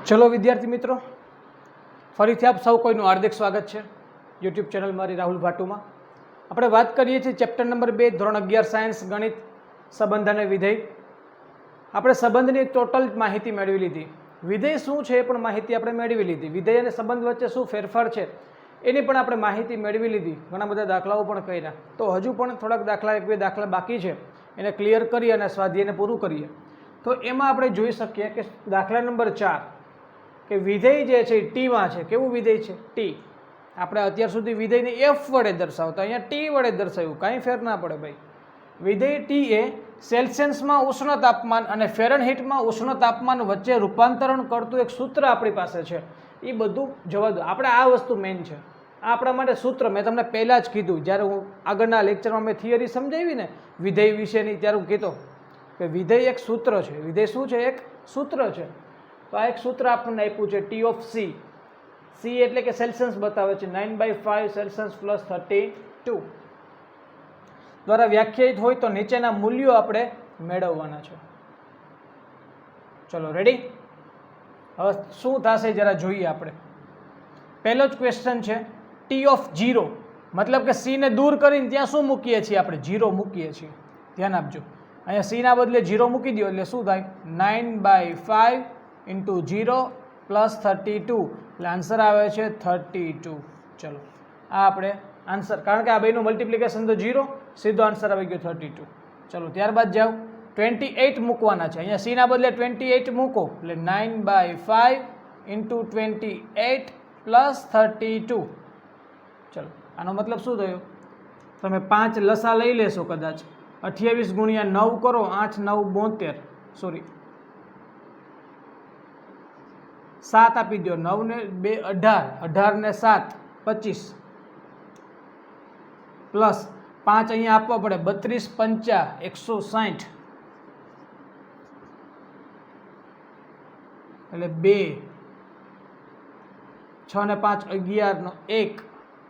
ચલો વિદ્યાર્થી મિત્રો, ફરીથી આપ સૌ કોઈનું હાર્દિક સ્વાગત છે યુટ્યુબ ચેનલ મારી રાહુલ ભાટુમાં. આપણે વાત કરીએ છીએ ચેપ્ટર નંબર 2 ધોરણ 11 સાયન્સ ગણિત સંબંધ અને વિધેય. આપણે સંબંધની ટોટલ માહિતી મેળવી લીધી, વિધેય શું છે એ પણ માહિતી આપણે મેળવી લીધી, વિધેય અને સંબંધ વચ્ચે શું ફેરફાર છે એની પણ આપણે માહિતી મેળવી લીધી, ઘણા બધા દાખલાઓ પણ કર્યા. તો હજુ પણ થોડાક દાખલા, એક બે દાખલા બાકી છે, એને ક્લિયર કરી અને સ્વાધ્યાયને પૂરું કરીએ. તો એમાં આપણે જોઈ શકીએ કે દાખલા નંબર 4 કે વિધેય જે છે ટીમાં છે. કેવું વિધેય છે? ટી. આપણે અત્યાર સુધી વિધેયને એફ વડે દર્શાવતા, અહીંયા ટી વડે દર્શાવ્યું, કાંઈ ફેર ના પડે ભાઈ. વિધેય ટી એ સેલ્સિયસમાં ઉષ્ણ તાપમાન અને ફેરનહીટમાં ઉષ્ણ તાપમાન વચ્ચે રૂપાંતરણ કરતું એક સૂત્ર આપણી પાસે છે. એ બધું જવા દો, આપણે આ વસ્તુ મેઇન છે. આ આપણા માટે સૂત્ર મેં તમને પહેલાં જ કીધું, જ્યારે હું આગળના લેક્ચરમાં મેં થિયરી સમજાવી ને વિધેય વિશેની, ત્યારે હું કીધો કે વિધેય એક સૂત્ર છે. વિધેય શું છે? એક સૂત્ર છે. તો આ એક સૂત્ર આપણને આપ્યું છે ટી ઓફ સી. સી એટલે કે સેલ્સિયસ બતાવે છે, 9/5 સેલ્સિયસ પ્લસ 32 દ્વારા વ્યાખ્યાયિત હોય તો નીચેના મૂલ્યો આપણે મેળવવાના છે. ચલો રેડી? હવે શું થશે જરા જોઈએ આપણે. પહેલો જ ક્વેશ્ચન છે ટી ઓફ 0, મતલબ કે સી ને દૂર કરીને ત્યાં શું મૂકીએ છીએ આપણે? 0 મૂકીએ છીએ. ધ્યાન આપજો, અહીંયા સી ના બદલે 0 મૂકી દો એટલે શું થાય? 9/5 ઇન્ટુ 0 પ્લસ 32 એટલે આન્સર આવે છે 32. ચલો આ આપણે આન્સર, કારણ કે આ બેનું મલ્ટિપ્લિકેશન તો 0, સીધો આન્સર આવી ગયો 32. ચલો ત્યારબાદ જાઓ, 28 મૂકવાના છે. અહીંયા સી ના બદલે 28 મૂકો એટલે 9/5 ઇન્ટુ 28 પ્લસ 32. ચલો આનો મતલબ શું થયો? તમે 5 લસા લઈ લેશો કદાચ, 28 ગુણ્યા 9 કરો, 8 9 72, સોરી 7 આપી દો, 9 ને 2 18, 18 ને 7 25 પ્લસ 5 અહીંયા આપવા પડે, 32 5 160 એટલે 2, 6 ને 5 11 નો 1,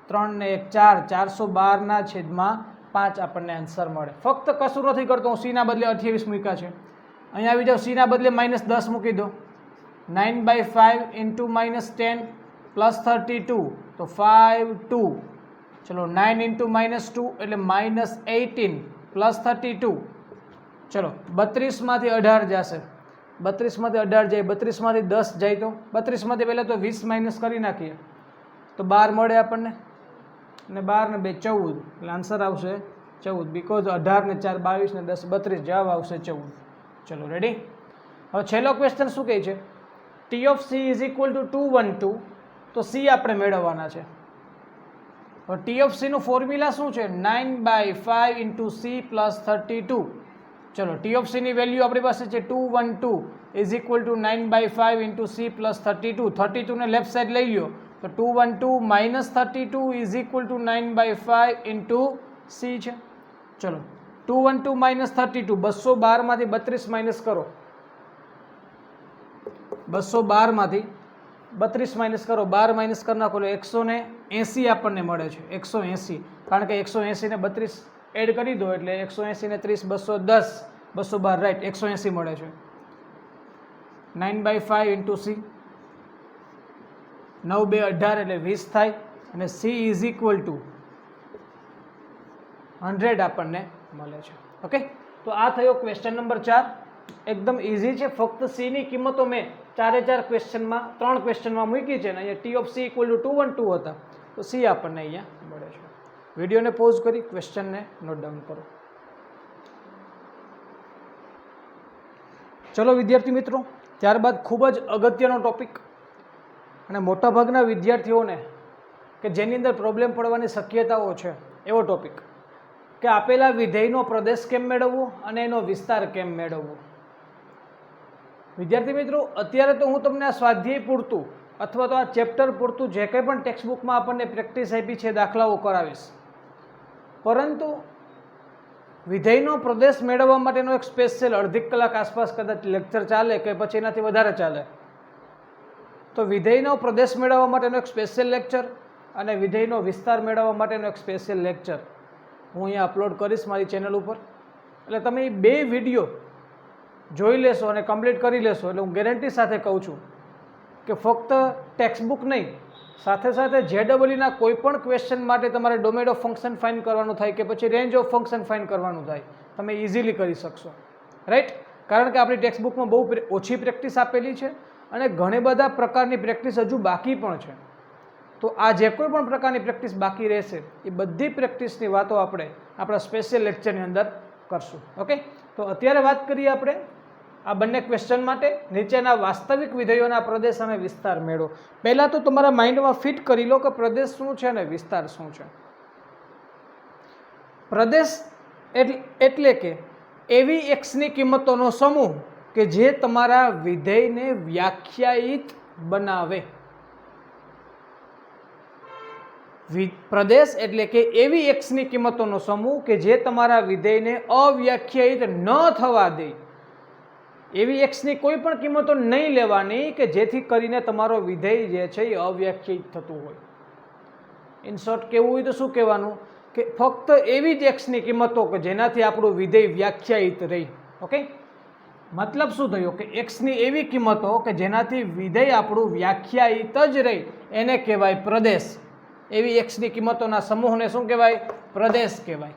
3 ને 1 4, 412 ના છેદમાં 5 આપણને આન્સર મળે. ફક્ત કશું નથી કરતો, હું સી ના બદલે 28 મૂક્યા છે. અહીંયા આવી જાઓ, સી ના બદલે -10 મૂકી દો, 9/5 ઇન્ટુ -10 પ્લસ 32 તો 5 2. ચલો 9 ઇન્ટુ -2 એટલે -18 પ્લસ 32. ચલો 32 માંથી 18 જશે, 32 માંથી 18 જાય, 32 માંથી 10 જાય તો 32 માંથી પહેલાં તો 20 માઇનસ કરી નાખીએ તો 12 મળે આપણને, અને 12 ને 2 14 એટલે આન્સર આવશે 14. બીકોઝ 18 ને 4 22 ને 10 32, જવાબ આવશે 14. ચલો રેડી? હવે છેલ્લો ક્વેશ્ચન શું કહે છે? T of she is equal to 212. તો સી આપણે મેળવવાના છે. હવે ટી ઓફ સીનું ફોર્મ્યુલા શું છે? 9/5 ઇન્ટુ સી પ્લસ 32. ચલો ટી ઓફ સીની વેલ્યુ આપણી પાસે છે 212 is equal to 9/5 into C plus 32. 32 ને લેફ્ટ સાઈડ લઈ લો તો 212 minus 32 is equal to 9/5 into C છે. ચલો 212 માઇનસ 32, 212 માંથી 32 માઇનસ કરો, 212 માંથી 32 માઇનસ કરો, 12 માઇનસ કરી નાખો એટલે 180 આપણને મળે છે. 180, કારણ કે 180 ને 32 એડ કરી દો એટલે 180 ને 30 210, 212 રાઈટ, 180 મળે છે. 9/5 ઇન્ટુ સી, 9 2 18 એટલે 20 થાય, અને સી ઇઝ ઇક્વલ ટુ 100 આપણને મળે છે. ઓકે, તો આ થયો ક્વેશ્ચન નંબર 4. એકદમ ઇઝી છે, ફક્ત સીની કિંમતો મેં 4 ક્વેશ્ચનમાં 3 ક્વેશ્ચનમાં મૂકી છે, અને અહીંયા T of C equal to 212 હતા, તો સી આપણને અહીંયા મળે છે. વિડીયોને પોઝ કરી ક્વેશ્ચનને નોટ ડાઉન કરો. ચલો વિદ્યાર્થી મિત્રો, ત્યારબાદ ખૂબ જ અગત્યનો ટોપિક, અને મોટાભાગના વિદ્યાર્થીઓને કે જેની અંદર પ્રોબ્લેમ પડવાની શક્યતાઓ છે એવો ટોપિક, કે આપેલા વિધેયનો પ્રદેશ કેમ મેળવવો અને એનો વિસ્તાર કેમ મેળવવો. વિદ્યાર્થી મિત્રો, અત્યારે તો હું તમને આ સ્વાધ્યાય પૂરતું અથવા તો આ ચેપ્ટર પૂરતું જે કંઈ પણ ટેક્સ્ટબુકમાં આપણને પ્રેક્ટિસ આપી છે દાખલાઓ કરાવીશ, પરંતુ વિધેયનો પ્રદેશ મેળવવા માટેનો એક સ્પેશિયલ અડધી કલાક આસપાસ કદાચ લેક્ચર ચાલે કે પછી એનાથી વધારે ચાલે. તો વિધેયનો પ્રદેશ મેળવવા માટેનો એક સ્પેશિયલ લેક્ચર અને વિધેયનો વિસ્તાર મેળવવા માટેનો એક સ્પેશિયલ લેક્ચર હું અહીંયા અપલોડ કરીશ મારી ચેનલ ઉપર. એટલે તમે એ 2 વિડીયો જોઈ લેશો અને કમ્પ્લીટ કરી લેશો એટલે હું ગેરંટી સાથે કહું છું કે ફક્ત ટેક્સ્ટબુક નહીં, સાથે સાથે JEE કોઈ પણ ક્વેશ્ચન માટે તમારે ડોમેન ઓફ ફંક્શન ફાઇન્ડ કરવાનું થાય કે પછી રેન્જ ઓફ ફંક્શન ફાઇન્ડ કરવાનું થાય, તમે ઇઝીલી કરી શકશો, રાઈટ? કારણ કે આપણી ટેક્સ્ટબુકમાં બહુ ઓછી પ્રેક્ટિસ આપેલી છે અને ઘણી બધા પ્રકારની પ્રેક્ટિસ હજુ બાકી પણ છે. તો આ જે કોઈ પણ પ્રકારની પ્રેક્ટિસ બાકી રહેશે એ બધી પ્રેક્ટિસની વાતો આપણે આપણા સ્પેશિયલ લેક્ચરની અંદર કરશું. ઓકે, તો અત્યારે વાત કરીએ આપણે આ બંને ક્વેશ્ચન માટે. નીચેના વાસ્તવિક વિધેયોના પ્રદેશ અને વિસ્તાર મેળવો. પહેલાં તો તમારા માઇન્ડમાં ફિટ કરી લો કે પ્રદેશ શું છે અને વિસ્તાર શું છે. પ્રદેશ એટલે કે એવી એક્સની કિંમતોનો સમૂહ કે જે તમારા વિધેયને વ્યાખ્યાયિત બનાવે. પ્રદેશ એટલે કે એવી એક્સની કિંમતોનો સમૂહ કે જે તમારા વિધેયને અવ્યાખ્યાયિત ન થવા દે. એવી એક્સની કોઈ પણ કિંમતો નહીં લેવાની કે જેથી કરીને તમારો વિધેય જે છે એ અવ્યાખ્યાયિત થતું હોય. ઇન શોર્ટ કહેવું હોય તો શું કહેવાનું કે ફક્ત એવી જ એક્સની કિંમતો કે જેનાથી આપણું વિધેય વ્યાખ્યાયિત રહી. ઓકે, મતલબ શું થયો કે એક્સની એવી કિંમતો કે જેનાથી વિધેય આપણું વ્યાખ્યાયિત જ રહી એને કહેવાય પ્રદેશ. એવી એક્સની કિંમતોના સમૂહને શું કહેવાય? પ્રદેશ કહેવાય.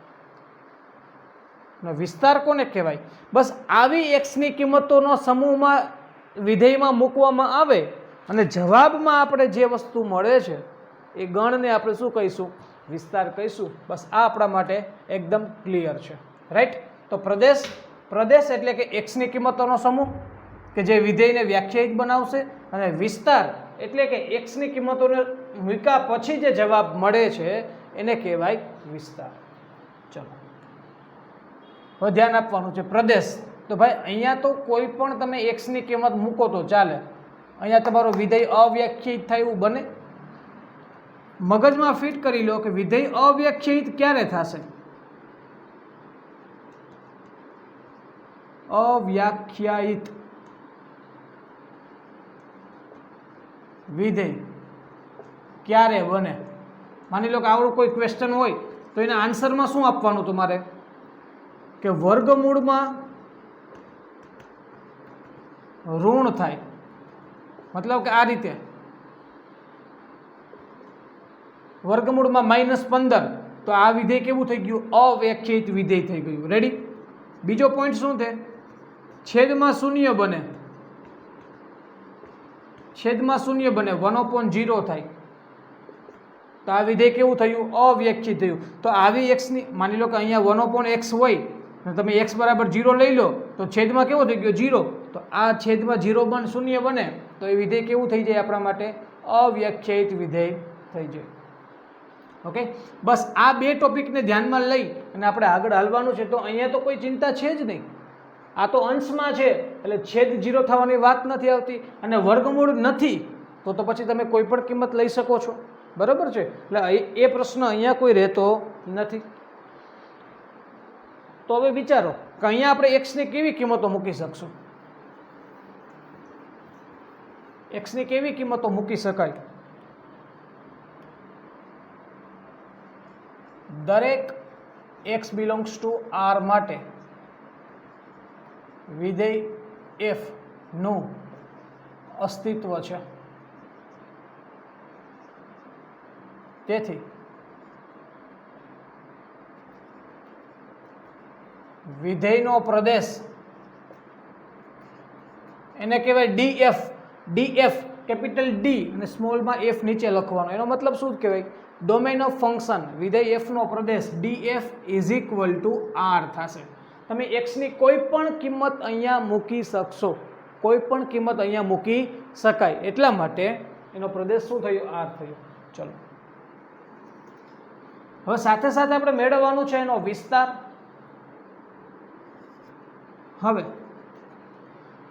વિસ્તાર કોને કહેવાય? બસ આવી એક્સની કિંમતોનો સમૂહમાં વિધેયમાં મૂકવામાં આવે અને જવાબમાં આપણે જે વસ્તુ મળે છે એ ગણને આપણે શું કહીશું? વિસ્તાર કહીશું. બસ આ આપણા માટે એકદમ ક્લિયર છે, રાઈટ? તો પ્રદેશ એટલે કે એક્સની કિંમતોનો સમૂહ કે જે વિધેયને વ્યાખ્યાયિત બનાવશે, અને વિસ્તાર એટલે કે એક્સની કિંમતોને મૂક્યા પછી જે જવાબ મળે છે એને કહેવાય વિસ્તાર. ચલો, હવે ધ્યાન આપવાનું છે પ્રદેશ. તો ભાઈ અહીંયા તો કોઈ પણ તમે એક્સની કિંમત મૂકો તો ચાલે, અહીંયા તમારો વિધેય અવ્યાખ્યાયિત થાય એવું બને? મગજમાં ફિટ કરી લો કે વિધેય અવ્યાખ્યાયિત ક્યારે થશે? અવ્યાખ્યાયિત વિધેય ક્યારે બને? માની લો કે આવડું કોઈ ક્વેશ્ચન હોય તો એના આન્સરમાં શું આપવાનું તમારે? કે વર્ગમૂળમાં ઋણ થાય. મતલબ કે આ રીતે વર્ગમૂળમાં -15, તો આ વિધેય કેવું થઈ ગયું? અવ્યાખ્યાયિત વિધેય થઈ ગયું. રેડી? બીજો પોઈન્ટ શું છે? છેદમાં શૂન્ય બને. છેદમાં શૂન્ય બને 1/0 થાય, તો આ વિધેય કેવું થયું? અવ્યાખ્યાયિત થયું. તો આવી એક્સની માની લો કે અહીંયા 1/x હોય અને તમે x બરાબર 0 લઈ લો તો છેદમાં કેવો થઈ ગયો? 0. તો આ છેદમાં 0 શૂન્ય બને તો એ વિધેય કેવું થઈ જાય આપણા માટે? અવ્યાખ્યાયિત વિધેય થઈ જાય. ઓકે, બસ આ બે ટોપિકને ધ્યાનમાં લઈ અને આપણે આગળ હાલવાનું છે. તો અહીંયા તો કોઈ ચિંતા છે જ નહીં, આ તો અંશમાં છે એટલે છેદ 0 થવાની વાત નથી આવતી, અને વર્ગમૂળ નથી તો પછી તમે કોઈ પણ કિંમત લઈ શકો છો, બરાબર છે? એટલે એ પ્રશ્ન અહીંયા કોઈ રહેતો નથી. તો હવે વિચારો કે અહીંયા આપણે એક્સની કેવી કિંમતો મૂકી શકશું? એક્સની કેવી કિંમતો મૂકી શકાય? દરેક x બિલોંગ્સ ટુ R માટે વિધેય f નું અસ્તિત્વ છે. તેથી વિધેયનો પ્રદેશ એને કહેવાય df. df કેપિટલ D અને સ્મોલમાં f નીચે લખવાનો. એનો મતલબ શું કહેવાય? ડોમેન ઓફ ફંક્શન વિધેય f no Pradesh df is equal to R થશે. તમે x ની કોઈ પણ કિંમત અહીંયા મૂકી શકશો, કોઈ પણ કિંમત અહીંયા મૂકી શકાય, એટલા માટે એનો પ્રદેશ શું થયો? R થયો. ચલો, હવે સાથે સાથે આપણે મેળવવાનું છે એનો વિસ્તાર. હવે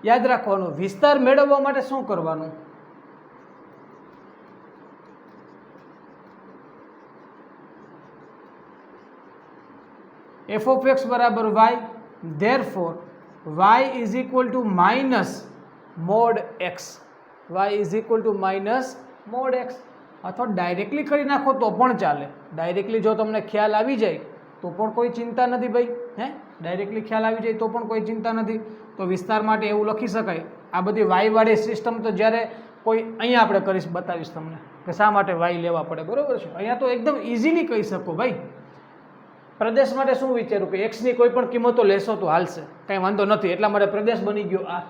યાદ રાખવાનું, વિસ્તાર મેળવવા માટે શું કરવાનું? f of x બરાબર y, therefore y is equal to minus mod x. y is equal to minus mod x. અથવા ડાયરેક્ટલી કરી નાખો તો પણ ચાલે. ડાયરેક્ટલી જો તમને ખ્યાલ આવી જાય તો પણ કોઈ ચિંતા નથી ભાઈ. ડાયરેક્ટલી ખ્યાલ આવી જાય તો પણ કોઈ ચિંતા નથી. તો વિસ્તાર માટે એવું લખી શકાય. આ બધી y વાળી સિસ્ટમ તો જ્યારે કોઈ અહીંયા આપણે કરીશ, બતાવીશ તમને કે શા માટે વાય લેવા પડે, બરાબર છે. અહીંયા તો એકદમ ઇઝીલી કહી શકો ભાઈ. પ્રદેશ માટે શું વિચાર્યું કે એક્સની કોઈ પણ કિંમતો લેશો તો હાલશે, કાંઈ વાંધો નથી, એટલા માટે પ્રદેશ બની ગયો આ.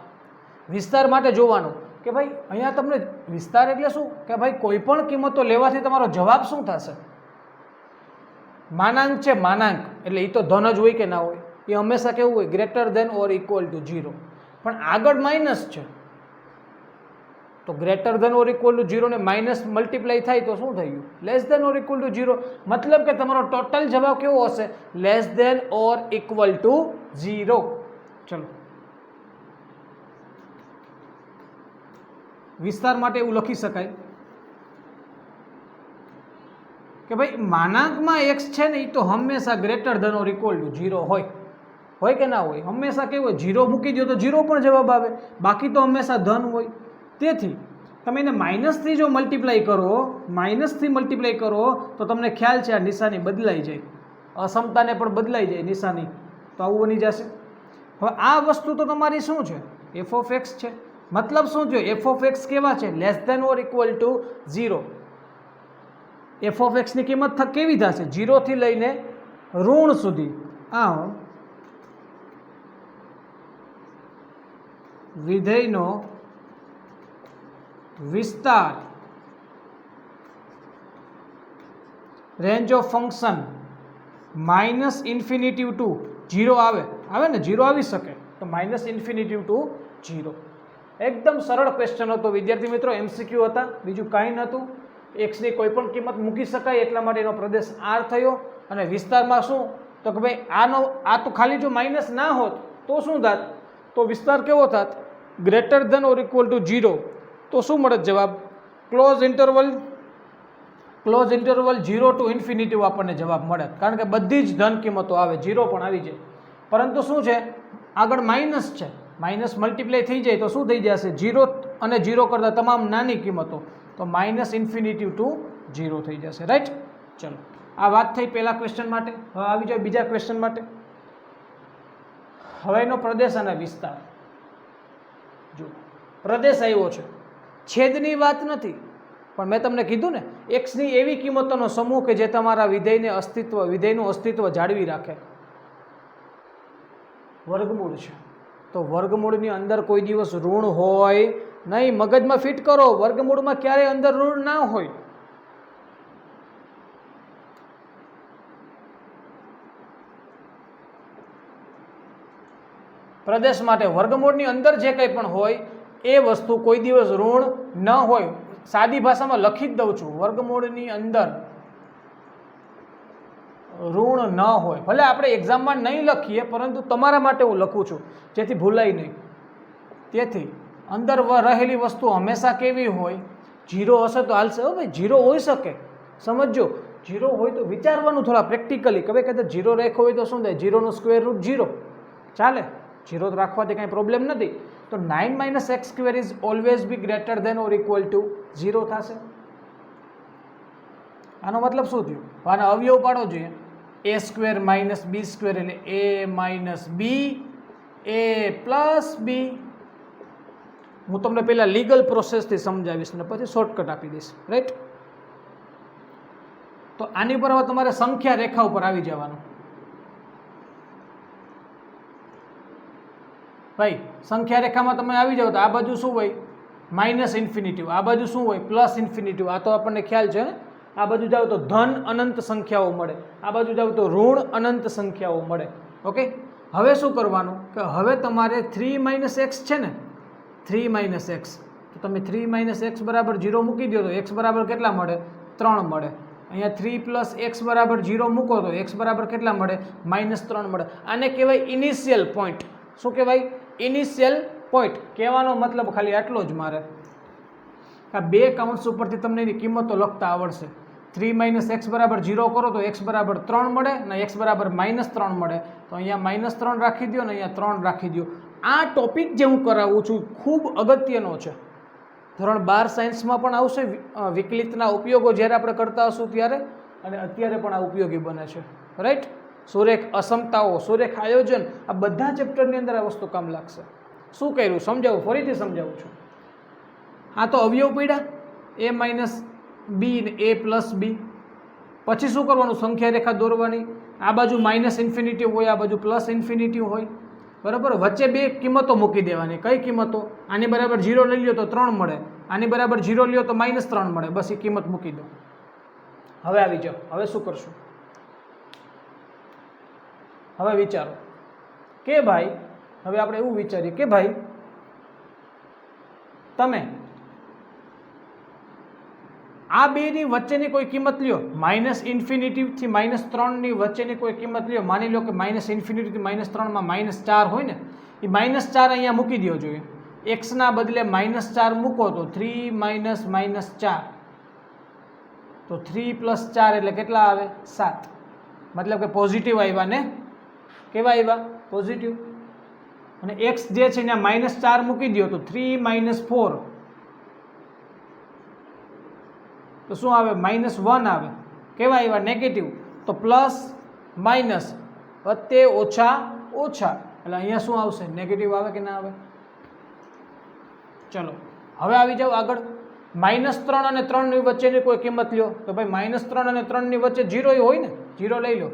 વિસ્તાર માટે જોવાનું કે ભાઈ અહીંયા તમને વિસ્તાર એટલે શું કે ભાઈ કોઈ પણ કિંમતો લેવાથી તમારો જવાબ શું થશે. માનાંક છે, માનાંક એટલે એ તો ધન જ હોય કે ના હોય, એ હંમેશા કેવું હોય, greater than or equal to 0. પણ આગળ માઇનસ છે તો greater than or equal to 0 ને માઇનસ મલ્ટીપ્લાય થાય તો શું થઈ ગયું, less than or equal to 0. મતલબ કે તમારો ટોટલ જવાબ કેવો હશે, less than or equal to 0. ચલો વિસ્તાર માટે એવું લખી શકાય કે ભાઈ માનાંકમાં x છે ને એ તો હંમેશા ગ્રેટર ધન ઓર ઇક્વલ ટુ 0 હોય કે ના હોય. હંમેશા કેવું હોય, 0 મૂકી દો તો 0 પણ જવાબ આવે, બાકી તો હંમેશા ધન હોય. તેથી તમે એને માઇનસથી જો મલ્ટીપ્લાય કરો, માઇનસથી મલ્ટીપ્લાય કરો તો તમને ખ્યાલ છે આ નિશાની બદલાઈ જાય, અસમતાને પણ બદલાઈ જાય નિશાની, તો આવું બની જશે. હવે આ વસ્તુ તો તમારી શું છે, એફ ઓફ એક્સ છે. મતલબ શું થયો, એફ ઓફ એક્સ કેવા છે, less than or equal to 0. F of એક્સની કિંમત કેવી થશે, 0 થી લઈને ઋણ સુધી. આ વિધેયનો વિસ્તાર range of function minus infinitive to 0 આવે ને, 0 આવી શકે તો માઇનસ ઇન્ફિનિટિવ ટુ 0. એકદમ સરળ ક્વેશ્ચન હતો વિદ્યાર્થી મિત્રો, MCQ હતા, બીજું કાંઈ નહોતું. એક્સની કોઈ પણ કિંમત મૂકી શકાય એટલા માટે એનો પ્રદેશ આર થયો. અને વિસ્તારમાં શું તો કે ભાઈ આ તો ખાલી જો માઇનસ ના હોત તો શું થાત, તો વિસ્તાર કેવો થાત, ગ્રેટર ધન ઓર ઇક્વલ ટુ 0. તો શું મળે જવાબ, ક્લોઝ ઇન્ટરવલ 0 ટુ ઇન્ફિનિટિવ આપણને જવાબ મળે, કારણ કે બધી જ ધન કિંમતો આવે, 0 પણ આવી જાય. પરંતુ શું છે, આગળ માઇનસ છે, માઇનસ મલ્ટીપ્લાય થઈ જાય તો શું થઈ જશે, 0 અને 0 કરતાં તમામ નાની કિંમતો, તો માઇનસ ઇન્ફિનિટિવ ટુ 0 થઈ જશે. રાઈટ. ચલો આ વાત થઈ પહેલા ક્વેશ્ચન માટે. હવે આવી જાય બીજા ક્વેશ્ચન માટે. હવે એનો પ્રદેશ અને વિસ્તાર જો, પ્રદેશ આવ્યો છે, છેદની વાત નથી, પણ મેં તમને કીધું ને એક્સની એવી કિંમતોનો સમૂહ કે જે તમારા વિધેયનું અસ્તિત્વ જાળવી રાખે. વર્ગમૂળ છે તો વર્ગમૂળની અંદર કોઈ દિવસ ઋણ હોય નહીં. મગજમાં ફિટ કરો, વર્ગમૂળમાં ક્યારેય અંદર ઋણ ના હોય. પ્રદેશ માટે વર્ગમૂળની અંદર જે કંઈ પણ હોય એ વસ્તુ કોઈ દિવસ ઋણ ન હોય. સાદી ભાષામાં લખી જ દઉં છું, વર્ગમૂળની અંદર ઋણ ન હોય. ભલે આપણે એક્ઝામમાં નહીં લખીએ, પરંતુ તમારા માટે હું લખું છું જેથી ભૂલાય નહીં. તેથી અંદર રહેલી વસ્તુ હંમેશા કેવી હોય, 0 હશે તો હાલશે. હો ભાઈ 0 હોઈ શકે, સમજો 0 હોય તો વિચારવાનું થોડા પ્રેક્ટિકલી, કે ભાઈ કદાચ 0 રાખ્યો હોય તો શું થાય, 0 નું સ્ક્વેર રૂટ 0 ચાલે, 0 તો રાખવાથી કાંઈ પ્રોબ્લેમ નથી. તો 9 - x² is always B greater than or equal to 0 થશે. આનો મતલબ શું થયું, આના અવયવ પાડો જોઈએ, a² - b² એટલે a - b a plus b. હું તમને પહેલાં લીગલ પ્રોસેસથી સમજાવીશ ને પછી શોર્ટકટ આપી દઈશ. રાઈટ. તો આની પર હવે તમારે સંખ્યા રેખા ઉપર આવી જવાનું. ભાઈ સંખ્યા રેખામાં તમે આવી જાઓ તો આ બાજુ શું હોય, માઇનસ ઇન્ફિનિટિવ, આ બાજુ શું હોય, પ્લસ ઇન્ફિનિટિવ. આ તો આપણને ખ્યાલ છે ને. આ બાજુ જાઓ તો ધન અનંત સંખ્યાઓ મળે, આ બાજુ જાઓ તો ઋણ અનંત સંખ્યાઓ મળે. ઓકે. હવે શું કરવાનું કે હવે તમારે 3 - x છે ને, 3 - x, તો તમે 3 - x બરાબર 0 મૂકી દો તો x બરાબર કેટલા મળે, 3 મળે. અહીંયા 3 + x બરાબર 0 મૂકો તો x બરાબર કેટલા મળે, -3 મળે. આને કહેવાય ઇનિશિયલ પોઈન્ટ. શું કહેવાય, ઇનિશિયલ પોઈન્ટ. કહેવાનો મતલબ ખાલી આટલો જ મારે, આ બે કાઉન્ટ્સ ઉપરથી તમને એની કિંમતો લખતા આવડશે. 3 - x બરાબર 0 કરો તો x બરાબર 3 મળે ને x બરાબર -3 મળે. તો અહીંયા -3 રાખી દો ને અહીંયા 3 રાખી દો. આ ટોપિક જે હું કરાવું છું ખૂબ અગત્યનો છે. ધોરણ 12 સાયન્સમાં પણ આવશે, વિકલિતના ઉપયોગો જ્યારે આપણે કરતા હશું ત્યારે, અને અત્યારે પણ આ ઉપયોગી બને છે. રાઈટ. સુરેખ અસમતાઓ, સુરેખ આયોજન, આ બધા ચેપ્ટરની અંદર આ વસ્તુ કામ લાગશે. શું કર્યું સમજાવું, ફરીથી સમજાવું છું. આ તો અવયવ પડ્યા એ માઇનસ બી ને એ પ્લસ બી. પછી શું કરવાનું? સંખ્યા રેખા દોરવાની. આ બાજુ માઇનસ ઇન્ફિનિટી હોય, આ બાજુ પ્લસ ઇન્ફિનિટી હોય, બરાબર. વચ્ચે બે કિંમતો મૂકી દેવાની. કઈ કિંમતો? આની બરાબર 0 લઈ લ્યો તો 3 મળે, આની બરાબર 0 લ્યો તો -3 મળે. બસ એ કિંમત મૂકી દો. હવે આવી જાઓ. હવે શું કરશું? હવે વિચારો કે ભાઈ, હવે આપણે એવું વિચારીએ કે ભાઈ તમે આ બેની વચ્ચેની કોઈ કિંમત લ્યો, માઇનસ ઇન્ફિનિટીથી -3 વચ્ચેની કોઈ કિંમત લ્યો. માની લો કે માઇનસ ઇન્ફિનિટીથી -3 માં -4 હોય ને, એ -4 અહીંયા મૂકી દો. જોઈએ એક્સના બદલે -4 મૂકો તો 3 -4, તો 3 + 4 એટલે કેટલા આવે? 7. મતલબ કે પોઝિટિવ આવ્યા ને? કેવા આવ્યા? પોઝિટિવ. અને એક્સ જે છે ત્યાં -4 મૂકી દો તો 3 - 4 તો શું આવે? -1 આવે. કેવા આવ્યા? નેગેટિવ. તો પ્લસ માઇનસ વત્તે ઓછા ઓછા એટલે અહીંયા શું આવશે? નેગેટિવ આવે કે ના આવે? ચલો હવે આવી જાઓ આગળ. -3 અને 3 ની વચ્ચેની કોઈ કિંમત લ્યો તો ભાઈ -3 અને 3 ની વચ્ચે 0 હોય ને, 0 લઈ લો.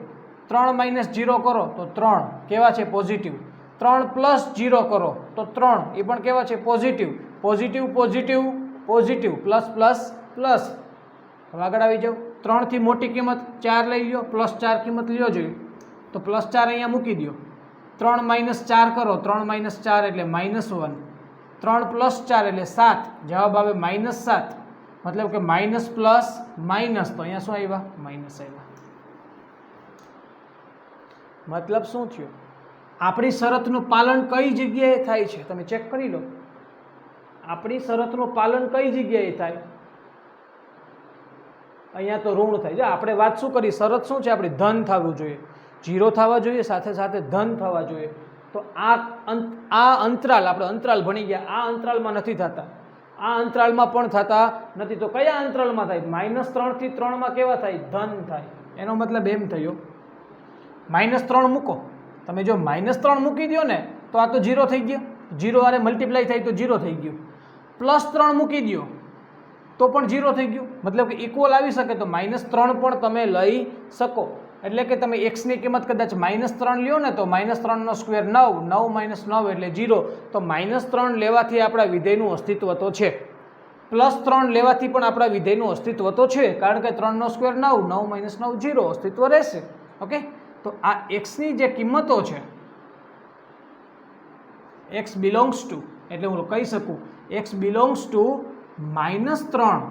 3 - 0 કરો તો 3 કેવા છે? પોઝિટિવ. 3 + 0 કરો તો 3 એ પણ કેવા છે? Positive. Positive positive positive plus plus plus. હવે આગળ આવી જાઓ. 3 થી મોટી કિંમત 4 લઈ લ્યો, +4 કિંમત લ્યો જોઈએ તો +4 અહીંયા મૂકી દો. 3 - 4 કરો, 3 - 4 એટલે -1, 3 + 4 એટલે 7. જવાબ આવે -7. મતલબ કે માઇનસ પ્લસ માઇનસ, તો અહીંયા શું આવ્યા? માઇનસ આવ્યા. મતલબ શું થયું? આપણી શરતનું પાલન કઈ જગ્યાએ થાય છે? તમે ચેક કરી લો. આપણી શરતનું પાલન કઈ જગ્યાએ થાય? અહીંયા તો ઋણ થાય. જો આપણે વાત શું કરી? શરત શું છે આપણી? ધન થવું જોઈએ, 0 થવા જોઈએ, સાથે સાથે ધન થવા જોઈએ. તો આ અંતરાલ, આપણે અંતરાલ ભણી ગયા, આ અંતરાલમાં નથી થતા, આ અંતરાલમાં પણ થતા નથી. તો કયા અંતરાલમાં થાય? -3 થી 3 માં કેવા થાય? ધન થાય. એનો મતલબ એમ થયો -3 મૂકો તમે. જો -3 મૂકી દો ને તો આ તો 0 થઈ ગયો, 0 આરે મલ્ટીપ્લાય થાય તો 0 થઈ ગયું. +3 મૂકી દો તો પણ 0 થઈ ગયું. મતલબ કે ઇક્વલ આવી શકે તો -3 પણ તમે લઈ શકો. એટલે કે તમે એક્સની કિંમત કદાચ -3 લ્યો ને તો -3 નો સ્ક્વેર 9, 9 - 9 એટલે 0. તો -3 લેવાથી આપણા વિધેયનું અસ્તિત્વ તો છે, +3 લેવાથી પણ આપણા વિધેયનું અસ્તિત્વ તો છે, કારણ કે 3 નો સ્ક્વેર 9, 9 - 9 0, અસ્તિત્વ રહેશે. ઓકે, તો આ એક્સની જે કિંમતો છે, એક્સ બિલોંગ્સ ટુ, એટલે હું કહી શકું એક્સ બિલોંગ્સ ટુ -3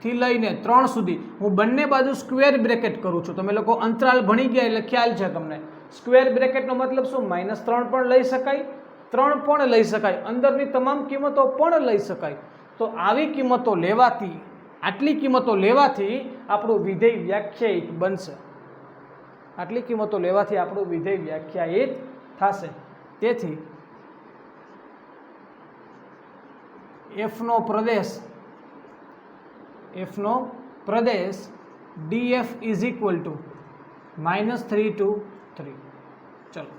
થી લઈને 3 સુધી. હું બંને બાજુ સ્ક્વેર બ્રેકેટ કરું છું. તમે લોકો અંતરાલ ભણી ગયા એટલે ખ્યાલ છે તમને. સ્ક્વેર બ્રેકેટનો મતલબ શું? -3 પણ લઈ શકાય, 3 પણ લઈ શકાય, અંદરની તમામ કિંમતો પણ લઈ શકાય. તો આવી કિંમતો લેવાથી, આટલી કિંમતો લેવાથી આપણું વિધેય વ્યાખ્યાયિત બનશે. આટલી કિંમતો લેવાથી આપણું વિધેય વ્યાખ્યાયિત થશે. તેથી એફનો પ્રદેશ DF is equal to -3 to 3. ચલો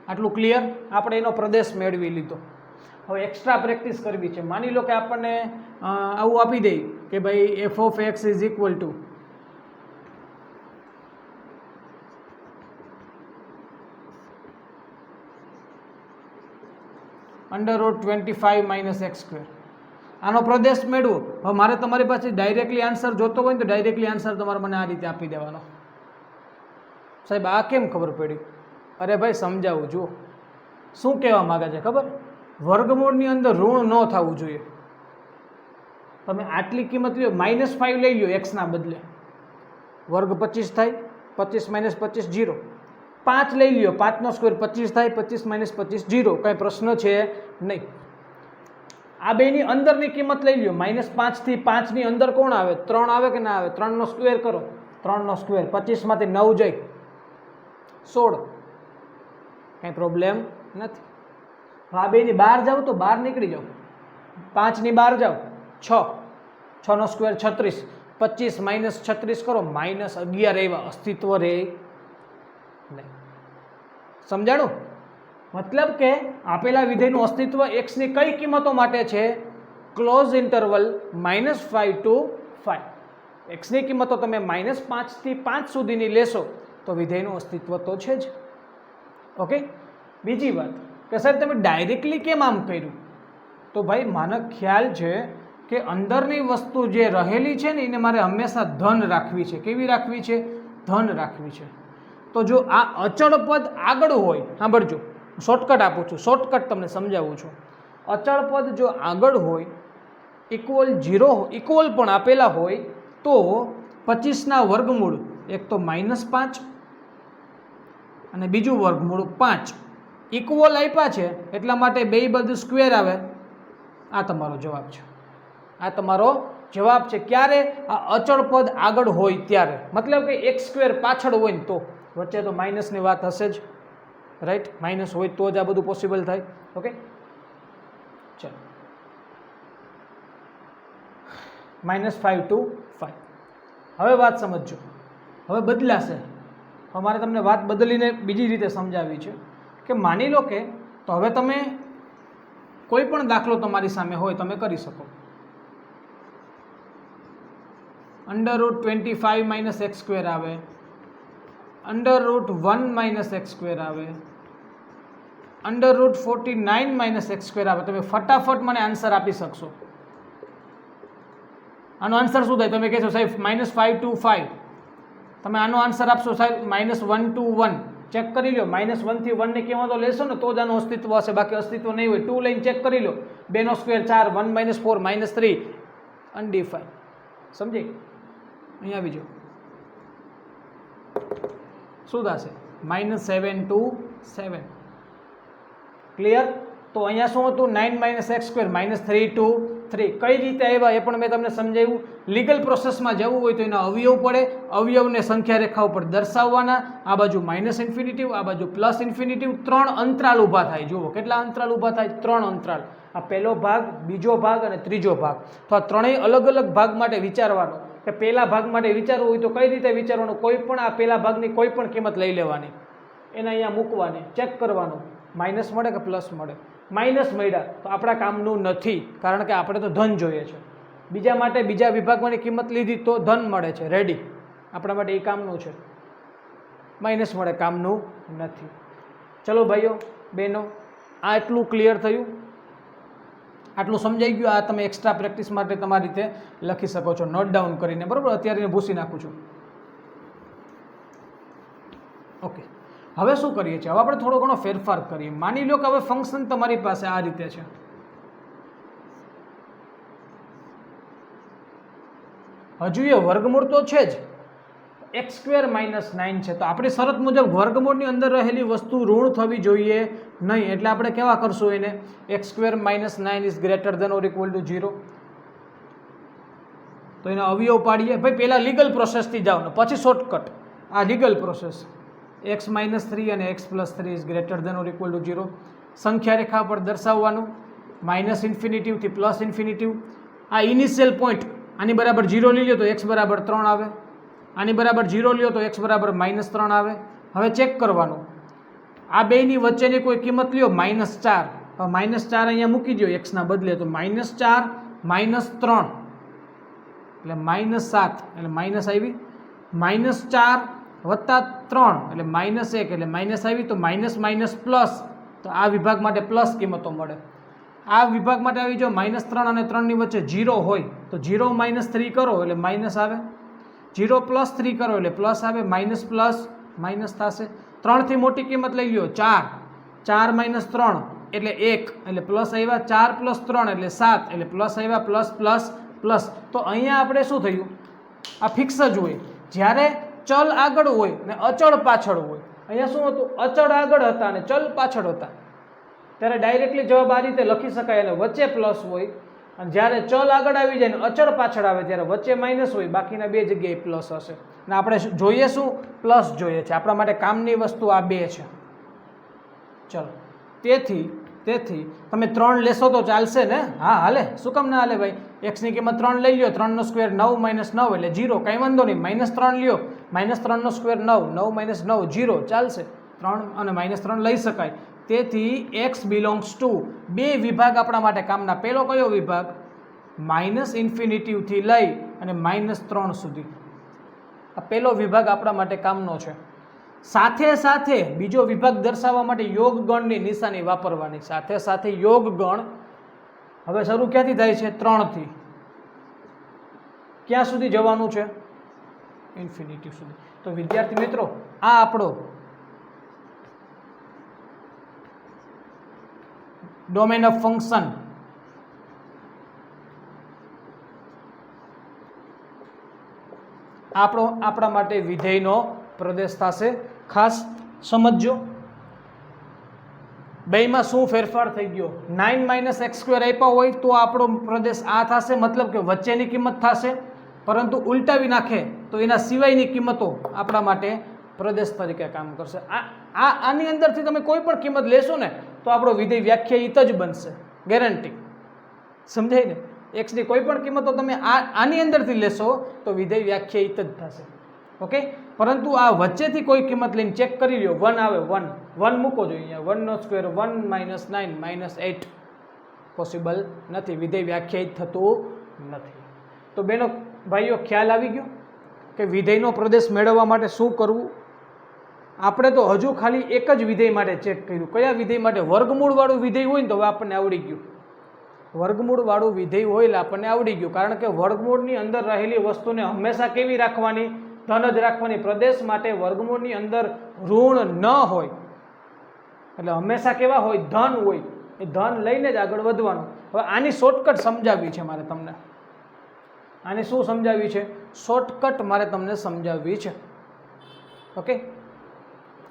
આટલું ક્લિયર? આપણે એનો પ્રદેશ મેળવી લીધો. હવે એક્સ્ટ્રા પ્રેક્ટિસ કરવી છે. માની લો કે આપણને આવું આપી દે કે ભાઈ f of x is equal to √25 - x². આનો પ્રદેશ મેળવો. હવે મારે તમારી પાસે ડાયરેક્ટલી આન્સર જોતો હોય ને તો ડાયરેક્ટલી આન્સર તમારે મને આ રીતે આપી દેવાનો. સાહેબ આ કેમ ખબર પડી? અરે ભાઈ સમજાવું. જુઓ શું કહેવા માગે છે ખબર? વર્ગમૂળની અંદર ઋણ ન થવું જોઈએ. તમે આટલી કિંમત લ્યો, -5 લઈ લ્યો એક્સના બદલે, વર્ગ 25 થાય, 25 - 25 0. 5 લઈ લ્યો, 5 નો સ્ક્વેર 25 થાય, 25 - 25 0. કાંઈ પ્રશ્ન છે નહીં. આ બેની અંદરની કિંમત લઈ લ્યો, -5 થી 5 ની અંદર કોણ આવે? 3 આવે કે ના આવે? 3 નો સ્ક્વેર કરો, 3 નો સ્ક્વેર 25 માંથી 9 જાય 16. કાંઈ પ્રોબ્લેમ નથી. આ બેની બહાર જાઓ તો બહાર નીકળી જાઓ, 5 ની બહાર જાઓ 6, 6 નો સ્ક્વેર 36, 25 - 36 કરો, -11 એવા અસ્તિત્વ રહે નહીં. સમજાણું? મતલબ કે આપેલા વિધેયનું અસ્તિત્વ એક્સની કઈ કિંમતો માટે છે? Close interval -5 to 5. એક્સની કિંમતો તમે -5 થી 5 સુધીની લેશો તો વિધેયનું અસ્તિત્વ તો છે જ. ઓકે. બીજી વાત કે સાહેબ તમે ડાયરેક્ટલી કેમ આમ કર્યું? તો ભાઈ મને ખ્યાલ છે કે અંદરની વસ્તુ જે રહેલી છે ને એને મારે હંમેશા ધન રાખવી છે. કેવી રાખવી છે? ધન રાખવી છે. તો જો આ અચળ પદ આગળ હોય, સાંભળજો, શોર્ટકટ આપું છું, શોર્ટકટ તમને સમજાવું છું. અચળ પદ જો આગળ હોય, ઇક્વલ 0 ઇક્વલ પણ આપેલા હોય તો 25ના વર્ગમૂળ એક તો -5 અને બીજું વર્ગમૂળ 5 ઇક્વલ આપ્યા છે એટલા માટે બે બધું સ્ક્વેર આવે. આ તમારો જવાબ છે. આ તમારો જવાબ છે. ક્યારે? આ અચળ પદ આગળ હોય ત્યારે. મતલબ કે x² પાછળ હોય ને તો. વચ્ચે તો માઇનસની વાત હશે જ, રાઈટ? માઇનસ હોય તો જ આ બધું પોસિબલ થાય. ઓકે, ચાલો. -5 to 5. હવે વાત સમજજો. હવે બદલાશે. અમારે તમને વાત બદલીને બીજી રીતે સમજાવી છે કે માની લો કે, તો હવે તમે કોઈ પણ દાખલો તમારી સામે હોય તમે કરી શકો. √25 - x² આવે, √1 - x² આવે, √49 - x² આવે. તમે ફટાફટ મને આન્સર આપી શકશો. આનો આન્સર શું થાય? તમે કહેશો સાહેબ -5 to 5. તમે આનો આન્સર આપશો સાહેબ -1 to 1. ચેક કરી લો. -1 થી 1 ને કેવા તો લેશો ને તો જ આનું અસ્તિત્વ હશે, બાકી અસ્તિત્વ નહીં હોય. 2 લઈને ચેક કરી લો. 2 નો સ્ક્વેર 4, 1 - 4 -3, અનડિફાઈન્ડ. સમજી? અહીંયા આવી જાઓ. શું થશે? -7 to 7. ક્લિયર? તો અહીંયા શું હતું? 9 - x², -3 to 3. કઈ રીતે આવ્યા એ પણ મેં તમને સમજાવ્યું. લીગલ પ્રોસેસમાં જવું હોય તો એના અવયવ પડે, અવયવને સંખ્યા રેખા ઉપર દર્શાવવાના. આ બાજુ -ઇન્ફિનિટિવ, આ બાજુ +ઇન્ફિનિટિવ. 3 અંતરાલ ઊભા થાય. જુઓ કેટલા અંતરાલ ઊભા થાય? 3 અંતરાલ. આ પહેલો ભાગ, બીજો ભાગ અને ત્રીજો ભાગ. તો આ ત્રણેય અલગ અલગ ભાગ માટે વિચારવાનો કે પહેલા ભાગ માટે વિચારવું હોય તો કઈ રીતે વિચારવાનું. કોઈ પણ આ પહેલા ભાગની કોઈ પણ કિંમત લઈ લેવાની, એને અહીંયા મૂકવાની, ચેક કરવાનું માઇનસ મળે કે પ્લસ મળે. માઇનસ મળ્યા તો આપણા કામનું નથી, કારણ કે આપણે તો ધન જોઈએ છે. બીજા માટે બીજા વિભાગમાંની કિંમત લીધી તો ધન મળે છે, રેડી. આપણા માટે એ કામનું છે. માઇનસ મળે કામનું નથી. ચલો ભાઈઓ બહેનો, આ એટલું ક્લિયર થયું? આટલું સમજાઈ ગયું? આ તમે એક્સ્ટ્રા પ્રેક્ટિસ માટે તમારી રીતે લખી શકો છો, નોટ ડાઉન કરીને, બરાબર? અત્યારે એને ભૂસી નાખું છું. ઓકે, હવે શું કરીએ છીએ? હવે આપણે થોડો ઘણો ફેરફાર કરીએ. માની લો કે હવે ફંક્શન તમારી પાસે આ રીતે છે. હજુ એ વર્ગમૂળ તો છે જ, x² - 9 છે. તો આપણી શરત મુજબ વર્ગમૂળની અંદર રહેલી વસ્તુ ઋણ થવી જોઈએ નહીં. એટલે આપણે કેવા કરશું એને? x² - 9 is greater than or equal to 0. તો એના અવયવ પાડીએ. ભાઈ પહેલાં લીગલ પ્રોસેસથી જાઓ ને પછી શોર્ટકટ. આ લીગલ પ્રોસેસ. x - 3 અને x + 3 is greater than or equal to 0. સંખ્યા રેખા પર દર્શાવવાનું. -ઇન્ફિનિટિવ થી +ઇન્ફિનિટિવ. આ ઇનિશિયલ પોઈન્ટ આની બરાબર 0 લઈ લો તો x બરાબર 3 આવે. આની બરાબર 0 લ્યો તો x બરાબર -3 આવે. હવે ચેક કરવાનું, આ બેની વચ્ચેની કોઈ કિંમત લ્યો -4. હવે -4 અહીંયા મૂકી દો x ના બદલે, તો -4 - 3 એટલે -7 એટલે માઇનસ આવી. -4 + 3 એટલે -1 એટલે માઇનસ આવી. તો માઇનસ પ્લસ, તો આ વિભાગ માટે પ્લસ કિંમતો મળે. આ વિભાગ માટે આવી જાઓ. -3 અને 3 ની વચ્ચે 0 હોય તો 0 - 3 કરો એટલે માઇનસ આવે. 0 + 3 કરો એટલે પ્લસ આવે. માઇનસ પ્લસ માઇનસ થશે. 3 થી મોટી કિંમત લઈ લ્યો 4. 4 - 3 એટલે 1 એટલે પ્લસ આવ્યા. 4 + 3 એટલે 7 એટલે પ્લસ આવ્યા. Plus plus plus. તો અહીંયા આપણે શું થયું? આ ફિક્સ જ હોય. જ્યારે ચલ આગળ હોય ને અચળ પાછળ હોય. અહીંયા શું હતું? અચળ આગળ હતા અને ચલ પાછળ હતા. ત્યારે ડાયરેક્ટલી જવાબ આ રીતે લખી શકાય અને વચ્ચે પ્લસ હોય. અને જ્યારે ચલ આગળ આવી જાય ને અચળ પાછળ આવે ત્યારે વચ્ચે માઇનસ હોય, બાકીના બે જગ્યાએ પ્લસ હશે. અને આપણે જોઈએ શું? પ્લસ જોઈએ છે. આપણા માટે કામની વસ્તુ આ બે છે. ચલો, તેથી તમે 3 લેશો તો ચાલશે ને? હા હાલે. શું કામ ના હાલે ભાઈ? એક્સની કિંમત 3 લઈ લ્યો. 3 નો સ્ક્વેર 9 - 9 એટલે 0. કંઈ વાંધો નહીં. -3 લ્યો. -3 નો સ્ક્વેર 9. 9 - 9 0. ચાલશે. 3 અને -3 લઈ શકાય. તેથી x બિલોંગ્સ ટુ બે વિભાગ આપણા માટે કામના. પહેલો કયો વિભાગ? -ઇન્ફિનિટીથી લઈ અને -3 સુધી. આ પહેલો વિભાગ આપણા માટે કામનો છે. સાથે સાથે બીજો વિભાગ દર્શાવવા માટે યોગ ગણની નિશાની વાપરવાની. સાથે સાથે યોગ ગણ હવે શરૂ ક્યાંથી થાય છે? 3 થી. ક્યાં સુધી જવાનું છે? ઇન્ફિનિટી સુધી. તો વિદ્યાર્થી મિત્રો, આ આપણો ડોમેન ઓફ ફંક્શન આપણા માટે વિધેયનો પ્રદેશ થશે. ખાસ સમજો બેમાં શું ફેરફાર થઈ ગયો. 9 - x² આપ્યા હોય તો આપણો પ્રદેશ આ થશે, મતલબ કે વચ્ચેની કિંમત થશે. પરંતુ ઉલટાવી નાખે તો એના સિવાયની કિંમતો આપણા માટે પ્રદેશ તરીકે કામ કરશે. આની અંદરથી તમે કોઈ પણ કિંમત લેશો ને તો આપણો વિધેય વ્યાખ્યાયિત જ બનશે, ગેરંટી. સમજાય ને? એક્સની કોઈ પણ કિંમતો તમે આની અંદરથી લેશો તો વિધેય વ્યાખ્યાયિત જ થશે. ઓકે. પરંતુ આ વચ્ચેથી કોઈ કિંમત લઈને ચેક કરી લ્યો. 1 આવે, 1 મૂકો જોઈએ અહીંયા. 1² 1 - 9 - 8 પોસિબલ નથી, વિધેય વ્યાખ્યાયિત થતું નથી. તો બેનો ભાઈઓ, ખ્યાલ આવી ગયો કે વિધેયનો પ્રદેશ મેળવવા માટે શું કરવું. આપણે તો હજુ ખાલી એક જ વિધેય માટે ચેક કર્યું. કયા વિધેય માટે? વર્ગમૂળવાળું વિધેય હોય ને તો હવે આપણને આવડી ગયું. વર્ગમૂળવાળું વિધેય હોય એટલે આપણને આવડી ગયું. કારણ કે વર્ગમૂળની અંદર રહેલી વસ્તુને હંમેશા કેવી રાખવાની? ધન જ રાખવાની. પ્રદેશ માટે વર્ગમૂળની અંદર ઋણ ન હોય એટલે હંમેશા કેવા હોય? ધન હોય. એ ધન લઈને જ આગળ વધવાનું. હવે આની શોર્ટકટ સમજાવવી છે મારે તમને. આને શું સમજાવવી છે? શોર્ટકટ મારે તમને સમજાવવી છે. ઓકે,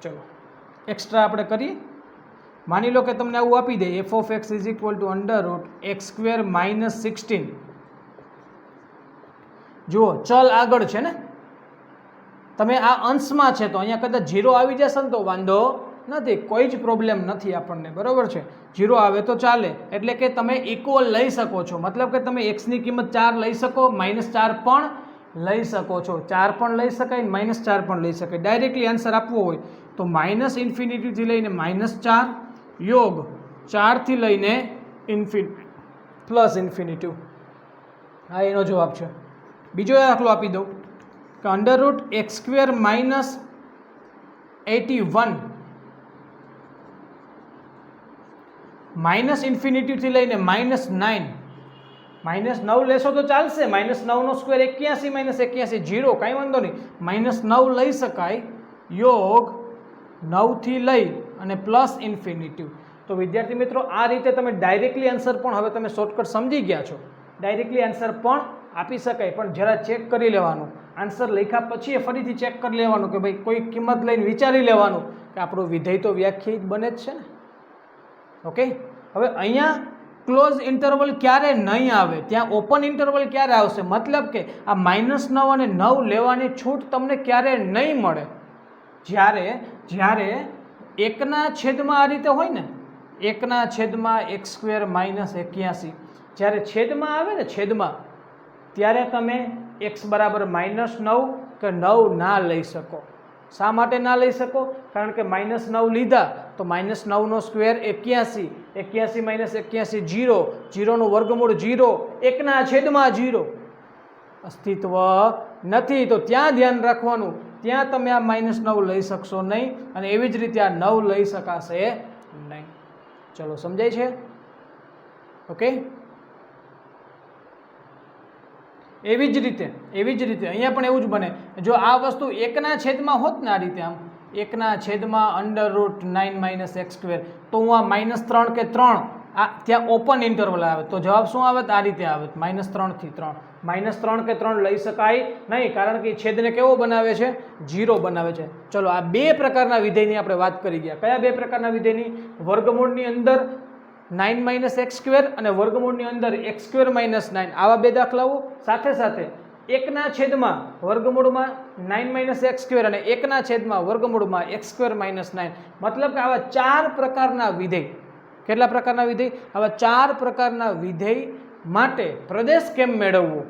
ચલો એક્સ્ટ્રા આપણે કરીએ. માની લો કે તમને આવું આપી દે, f(x) = √x² - 16. જુઓ, ચલ આગળ છે ને, તમે આ અંશમાં છે તો અહીંયા કદાચ 0 આવી જશે ને તો વાંધો નથી, કોઈ જ પ્રોબ્લેમ નથી આપણને, બરાબર છે. 0 આવે તો ચાલે. એટલે કે તમે ઇક્વલ લઈ શકો છો, મતલબ કે તમે એક્સની કિંમત 4 લઈ શકો, -4 પણ લઈ શકો છો. 4 પણ લઈ શકાય, -4 પણ લઈ શકાય. ડાયરેક્ટલી આન્સર આપવો હોય તો -ઇન્ફિનિટીથી લઈને -4 યોગ 4 થી લઈને +ઇન્ફિનિટી. હા, એનો જવાબ છે. બીજો દાખલો આપી દઉં કે √x² - 81 -ઇન્ફિનિટીથી લઈને -9. -9 લેશો તો ચાલશે. -9 નો સ્ક્વેર 81 - 81 0, કાંઈ વાંધો નહીં. -9 લઈ શકાય. યોગ 9 થી લઈ અને +ઇન્ફિનિટી. તો વિદ્યાર્થી મિત્રો, આ રીતે તમે ડાયરેક્ટલી આન્સર પણ, હવે તમે શોર્ટકટ સમજી ગયા છો, ડાયરેક્ટલી આન્સર પણ આપી શકાય. પણ જરા ચેક કરી લેવાનું. આન્સર લખ્યા પછી ફરીથી ચેક કરી લેવાનું કે ભાઈ કોઈ કિંમત લઈને વિચારી લેવાનું કે આપણું વિધેય તો વ્યાખ્યાયિત બને જ છે ને. ઓકે. હવે અહીંયા ક્લોઝ ઇન્ટરવલ ક્યારે નહીં આવે, ત્યાં ઓપન ઇન્ટરવલ ક્યારે આવશે? મતલબ કે આ -9 અને 9 લેવાની છૂટ તમને ક્યારે નહીં મળે? જ્યારે 1/છેદમાં આ રીતે હોય ને, 1/x² - 81, જ્યારે છેદમાં આવે ને, છેદમાં, ત્યારે તમે x બરાબર -9 કે 9 ના લઈ શકો. શા માટે ના લઈ શકો? કારણ કે -9 લીધા તો -9 નો સ્ક્વેર 81, 81 - 81 0, 0 નું વર્ગમૂળ 0, 1/0 અસ્તિત્વ નથી. તો ત્યાં ધ્યાન રાખવાનું, ત્યાં તમે આ -9 લઈ શકશો નહીં, અને એવી જ રીતે આ 9 લઈ શકાશે નહીં. ચલો, સમજાય છે? ઓકે. એવી જ રીતે અહીંયા પણ એવું જ બને. જો આ વસ્તુ 1/છેદમાં હોત ને, આ રીતે આમ 1/√9 - x², તો હું આ -3 કે 3 ત્યાં ઓપન ઇન્ટરવલ આવે તો જવાબ શું આવે? આ રીતે આવે, -3 થી 3. -3 કે 3 લઈ શકાય નહીં, કારણ કે છેદને કેવો બનાવે છે? 0 બનાવે છે. ચલો, આ બે પ્રકારના વિધેયની આપણે વાત કરી ગયા. કયા બે પ્રકારના વિધેયની? વર્ગમૂળની અંદર 9 - x² અને વર્ગમૂળની અંદર x² - 9. આવા બે દાખલાઓ. સાથે સાથે 1/છેદમાં વર્ગમૂળમાં 9 - x² અને 1/છેદમાં વર્ગમૂળમાં x² - 9. મતલબ કે આવા 4 પ્રકારના વિધેય. કેટલા પ્રકારના વિધેય? આવા 4 પ્રકારના વિધેય માટે પ્રદેશ કેમ મેળવવો,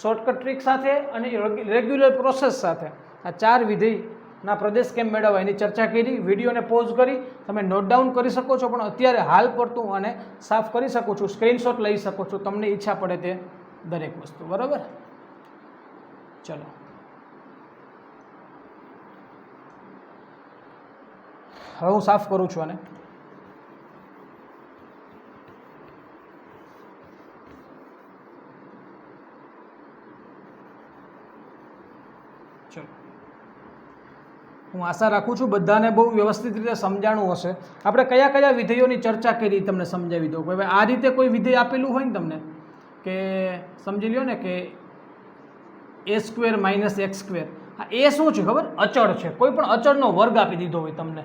શોર્ટકટ ટ્રીક સાથે અને રેગ્યુલર પ્રોસેસ સાથે. આ 4 વિધેય ના પ્રદેશ કેમ મેળવવા એની ચર્ચા કરી, વિડીયોને પોઝ કરી તમે નોટ ડાઉન કરી શકો છો, પણ અત્યારે હાલ પડતું હું આને સાફ કરી શકું છું, સ્ક્રીનશોટ લઈ શકો છો તમને ઈચ્છા પડે તે દરેક વસ્તુ. બરાબર, ચલો હવે હું સાફ કરું છું આને. ચલો, હું આશા રાખું છું બધાને બહુ વ્યવસ્થિત રીતે સમજાણું હશે. આપણે કયા કયા વિધેયોની ચર્ચા કરી તમને સમજાવી દઉં. હવે આ રીતે કોઈ વિધેય આપેલું હોય ને તમને કે સમજી લ્યો ને કે a² - x², હા એ શું છે ખબર? અચળ છે. કોઈ પણ અચળનો વર્ગ આપી દીધો હોય તમને,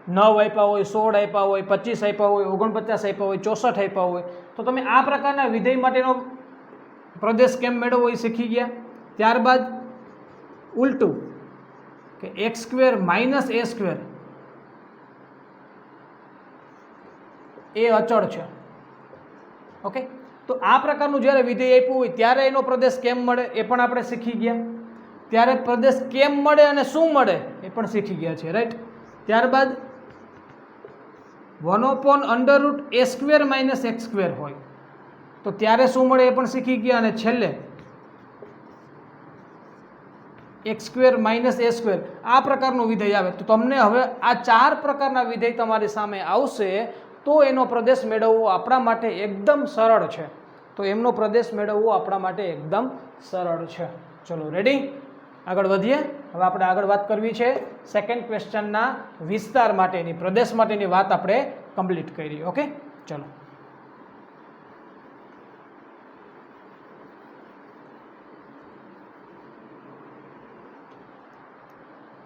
9 આપ્યા હોય, 16 આપ્યા હોય, 25 આપ્યા હોય, 49 આપ્યા હોય, 64 આપ્યા હોય, તો તમે આ પ્રકારના વિધેય માટેનો પ્રદેશ કેમ મેળવવો એ શીખી ગયા. ત્યારબાદ ઉલટું કે x² - a² એ અચળ છે. ઓકે, તો આ પ્રકારનું જ્યારે વિધેય આપ્યું હોય ત્યારે એનો પ્રદેશ કેમ મળે એ પણ આપણે શીખી ગયા. ત્યારે પ્રદેશ કેમ મળે અને શું મળે એ પણ શીખી ગયા છે, રાઈટ. ત્યારબાદ 1/√a² - x² હોય તો ત્યારે શું મળે એ પણ શીખી ગયા. અને છેલ્લે x² - a², આ પ્રકારનું વિધેય આવે તો તમને હવે આ 4 પ્રકારના વિધેય તમારી સામે આવશે તો એનો પ્રદેશ મેળવવો આપણા માટે એકદમ સરળ છે. તો એમનો પ્રદેશ મેળવવો આપણા માટે એકદમ સરળ છે. ચલો રેડી, આગળ વધીએ. હવે આપણે આગળ વાત કરવી છે સેકન્ડ ક્વેશ્ચનના વિસ્તાર માટેની, પ્રદેશ માટેની વાત આપણે કમ્પ્લીટ કરી. ઓકે, ચલો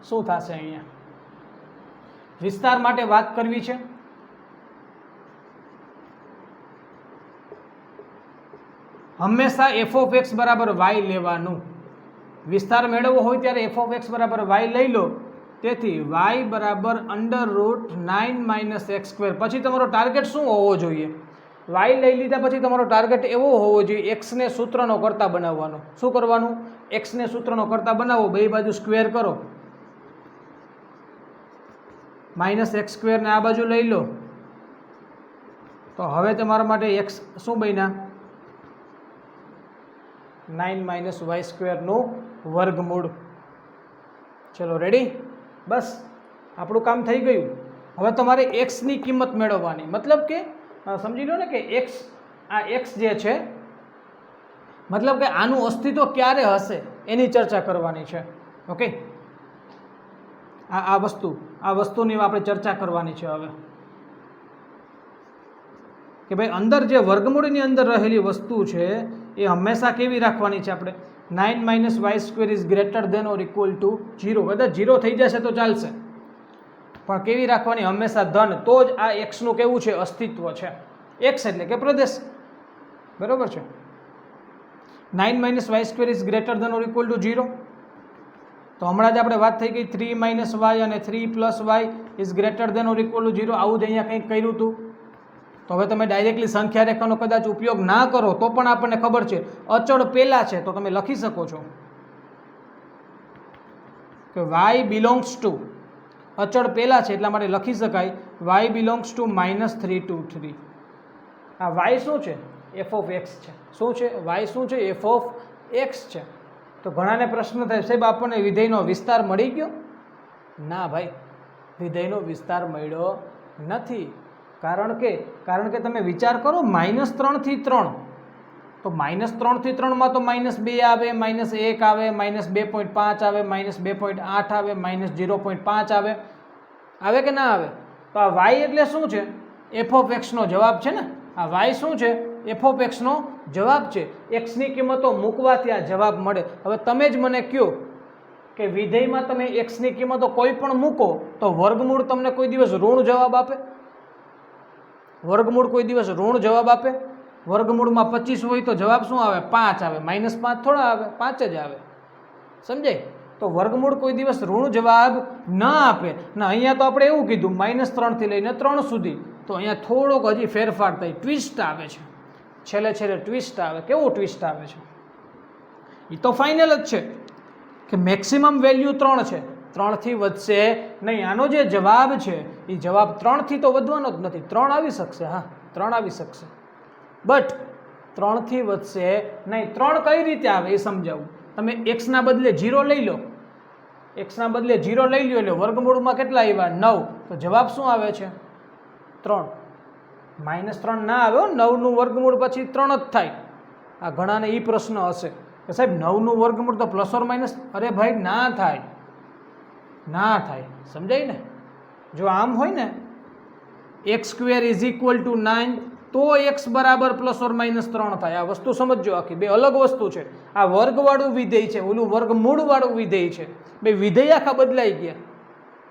શું થશે અહીંયા? વિસ્તાર માટે વાત કરવી છે. હંમેશા f(x) = y લેવાનું. વિસ્તાર મેળવવો હોય ત્યારે f(x) = y લઈ લો. તેથી y = √9 - x². પછી તમારો ટાર્ગેટ શું હોવો જોઈએ? y લઈ લીધા પછી તમારો ટાર્ગેટ એવો હોવો જોઈએ x ને સૂત્રનો કરતા બનાવવાનો. શું કરવાનું? x ને સૂત્રનો કરતા બનાવો, બે બાજુ સ્ક્વેર કરો, -x² ને આ બાજુ લઈ લો તો હવે તમારા માટે x શું બન્યા? 9 - y² નું વર્ગમૂળ. ચલો રેડી, બસ આપણું કામ થઈ ગયું. હવે તમારે x ની કિંમત મેળવવાની, મતલબ કે સમજી લો ને કે x, આ x જે છે મતલબ કે આનું અસ્તિત્વ ક્યારે હશે એની ચર્ચા કરવાની છે. ઓકે, આ વસ્તુની આપણે ચર્ચા કરવાની છે હવે કે ભાઈ અંદર જે વર્ગમૂળની અંદર રહેલી વસ્તુ છે એ હંમેશા કેવી રાખવાની છે આપણે? 9 - y² is greater than or equal to 0. કદાચ 0 થઈ જશે તો ચાલશે, પણ કેવી રાખવાની? હંમેશા ધન. તો જ આ x નું કેવું છે? અસ્તિત્વ છે. x એટલે કે પ્રદેશ. બરોબર છે. 9 - y² is greater than or equal to 0. તો હમણાં જ આપણે વાત થઈ ગઈ 3 - y અને 3 + y is greater than or equal to 0. આવું જ અહીંયા કંઈક કર્યું હતું. તો હવે તમે ડાયરેક્ટલી સંખ્યા રેખાનો કદાચ ઉપયોગ ના કરો તો પણ આપણને ખબર છે અચળ પહેલા છે, તો તમે લખી શકો છો કે y બિલોંગ્સ ટુ, અચળ પહેલા છે એટલા માટે લખી શકાય y બિલોંગ્સ ટુ -3 to 3. આ y શું છે? f(x) છે. શું છે? y શું છે? f(x) છે. તો ઘણાને પ્રશ્ન થાય, સાહેબ આપણને વિધેયનો વિસ્તાર મળી ગયો? ના ભાઈ, વિધેયનો વિસ્તાર મળ્યો નથી. કારણ કે તમે વિચાર કરો, -3 થી 3, તો -3 થી 3 માં તો -2 આવે, -1 આવે, -2.5 આવે, -2.8 આવે, -0.5 આવે, આવે કે ના આવે? તો આ y એટલે શું છે? f(x) નો જવાબ છે ને. આ y શું છે? f(x) નો જવાબ છે. x ની કિંમતો મૂકવાથી આ જવાબ મળે. હવે તમે જ મને કહો કે વિધેયમાં તમે x ની કિંમતો કોઈ પણ મૂકો તો વર્ગમૂળ તમને કોઈ દિવસ ઋણ જવાબ આપે? વર્ગમૂળ કોઈ દિવસ ઋણ જવાબ આપે? વર્ગમૂળમાં 25 હોય તો જવાબ શું આવે? 5 આવે. -5 થોડા આવે, 5 જ આવે. સમજાય? તો વર્ગમૂળ કોઈ દિવસ ઋણ જવાબ ન આપે. ના, અહીંયા તો આપણે એવું કીધું -3 થી લઈને 3 સુધી. તો અહીંયા થોડોક હજી ફેરફાર થઈ, ટ્વિસ્ટ આવે છે. છેલ્લે ટ્વિસ્ટ આવે. કેવું ટ્વિસ્ટ આવે છે? એ તો ફાઇનલ જ છે કે મેક્સિમમ વેલ્યુ 3 છે, 3થી વધશે નહીં. આનો જે જવાબ છે એ જવાબ 3થી તો વધવાનો જ નથી. 3 આવી શકશે, હા 3 આવી શકશે, બટ 3થી વધશે નહીં. 3 કઈ રીતે આવે એ સમજાવું. તમે એક્સના બદલે 0 લઈ લો, એક્સના બદલે 0 લઈ લો એટલે વર્ગમૂળમાં કેટલા આવ્યા? 9. તો જવાબ શું આવે છે? 3. -3 ના આવે. 9નું વર્ગમૂળ પછી 3 જ થાય. આ ઘણાને એ પ્રશ્ન હશે કે સાહેબ 9નું વર્ગમૂળ તો પ્લસ ઓર માઇનસ. અરે ભાઈ ના થાય, ના થાય, સમજાય ને? જો આમ હોય ને x² = 9 તો x બરાબર પ્લસ ઓર માઇનસ 3 થાય. આ વસ્તુ સમજજો, આખી બે અલગ વસ્તુ છે. આ વર્ગવાળું વિધેય છે, ઓલું વર્ગમૂળવાળું વિધેય છે. બે વિધેય આખા બદલાઈ ગયા,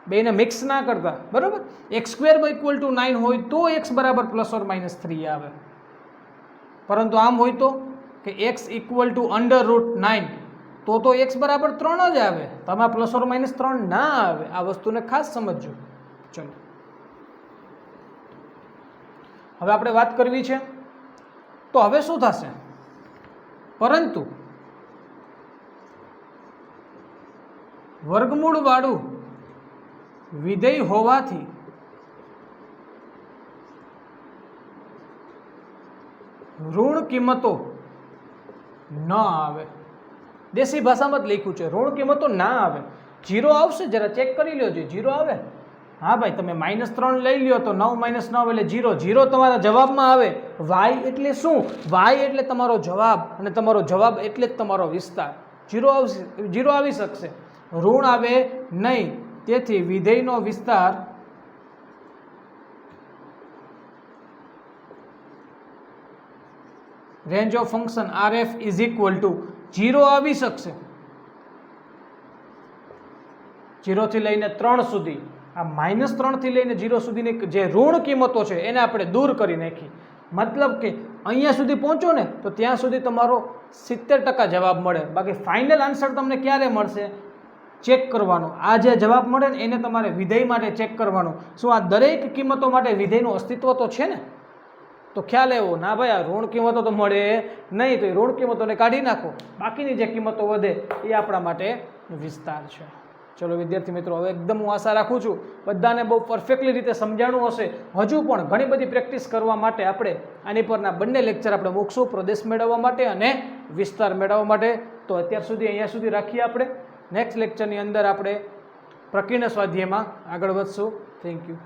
બેને મિક્સ ના કરતા, બરાબર? x² = 9 હોય તો x બરાબર પ્લસ ઓર માઇનસ 3 આવે. પરંતુ આમ હોય તો કે x = √9 તો x બરાબર 3 જ આવે. તમે પ્લસ ઓર માઇનસ 3 ના આવે. આ વસ્તુને ખાસ સમજજો. ચલો હવે આપણે વાત કરવી છે તો હવે શું થશે? પરંતુ વર્ગમૂળ વાળું વિધેય હોવાથી ઋણ કિંમતો ન આવે. દેશી ભાષામાં જ લખ્યું છે, ઋણ કિંમતો ના આવે. 0 આવશે, જરા ચેક કરી લ્યો. 0 આવે, હા ભાઈ, તમે -3 લઈ લ્યો તો 9 - 9 એટલે 0. 0 તમારા જવાબમાં આવે. y એટલે શું? y એટલે તમારો જવાબ, અને તમારો જવાબ એટલે જ તમારો વિસ્તાર. 0 આવશે, 0 આવી શકશે, ઋણ આવે નહીં. તેથી વિધેયનો વિસ્તાર રેન્જ ઓફ ફંક્શન RF = 0 આવી શકશે. 0 થી લઈને 3 સુધી, આ -3 થી લઈને 0 સુધીની જે ઋણ કિંમતો છે એને આપણે દૂર કરી નાખી. મતલબ કે અહીંયા સુધી પહોંચો ને તો ત્યાં સુધી તમારો 70% જવાબ મળે. બાકી ફાઇનલ આન્સર તમને ક્યારે મળશે? ચેક કરવાનો. આ જે જવાબ મળે ને એને તમારે વિધેય માટે ચેક કરવાનું. શું આ દરેક કિંમતો માટે વિધેયનું અસ્તિત્વ તો છે ને? તો ખ્યાલ આવ્યો? ના ભાઈ, આ ઋણ કિંમતો તો મળે નહીં, તો એ ઋણ કિંમતોને કાઢી નાખો. બાકીની જે કિંમતો વધે એ આપણા માટે વિસ્તાર છે. ચલો વિદ્યાર્થી મિત્રો, હવે એકદમ હું આશા રાખું છું બધાને બહુ પરફેક્ટલી રીતે સમજાણું હશે. હજુ પણ ઘણી બધી પ્રેક્ટિસ કરવા માટે આપણે આની પરના બંને લેક્ચર આપણે મૂકશું, પ્રદેશ મેળવવા માટે અને વિસ્તાર મેળવવા માટે. તો અત્યાર સુધી અહીંયા સુધી રાખીએ. આપણે નેક્સ્ટ લેક્ચરની અંદર આપણે પ્રકીર્ણ સ્વાધ્યાયમાં આગળ વધશું. Thank you.